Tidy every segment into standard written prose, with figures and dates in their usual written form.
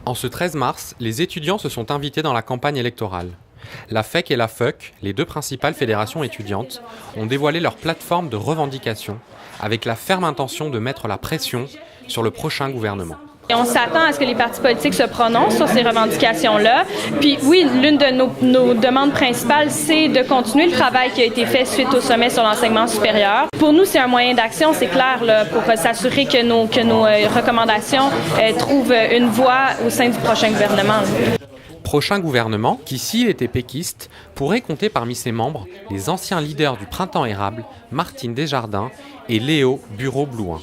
En ce 13 mars, les étudiants se sont invités dans la campagne électorale. La FEC et la FEUC, les deux principales fédérations étudiantes, ont dévoilé leur plateforme de revendication avec la ferme intention de mettre la pression sur le prochain gouvernement. Et on s'attend à ce que les partis politiques se prononcent sur ces revendications-là. Puis oui, l'une de nos demandes principales, c'est de continuer le travail qui a été fait suite au sommet sur l'enseignement supérieur. Pour nous, c'est un moyen d'action, c'est clair, là, pour s'assurer que nos recommandations trouvent une voie au sein du prochain gouvernement. Prochain gouvernement qui, s'il était péquiste, pourrait compter parmi ses membres les anciens leaders du Printemps érable, Martine Desjardins et Léo Bureau-Blouin.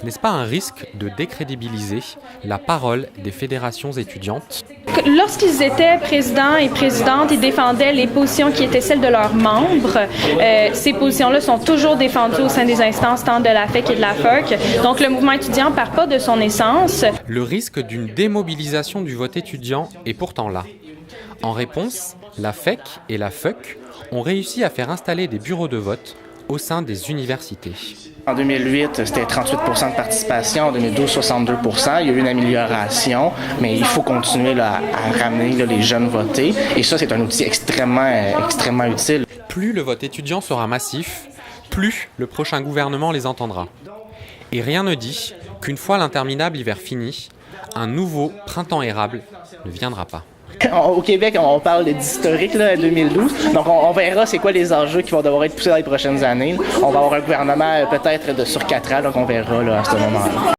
N'est-ce pas un risque de décrédibiliser la parole des fédérations étudiantes? Lorsqu'ils étaient présidents et présidentes, ils défendaient les positions qui étaient celles de leurs membres. Ces positions-là sont toujours défendues au sein des instances tant de la FEC et de la FEUC. Donc le mouvement étudiant ne part pas de son essence. Le risque d'une démobilisation du vote étudiant est pourtant là. En réponse, la FEC et la FEUC ont réussi à faire installer des bureaux de vote au sein des universités. En 2008, c'était 38% de participation. En 2012, 62%. Il y a eu une amélioration, mais il faut continuer là, à ramener les jeunes voter. Et ça, c'est un outil extrêmement utile. Plus le vote étudiant sera massif, plus le prochain gouvernement les entendra. Et rien ne dit qu'une fois l'interminable hiver fini, un nouveau printemps érable ne viendra pas. Au Québec, on parle d'historique, là, 2012. Donc, on verra c'est quoi les enjeux qui vont devoir être poussés dans les prochaines années. On va avoir un gouvernement peut-être sur 4 ans, donc on verra là, à ce moment-là.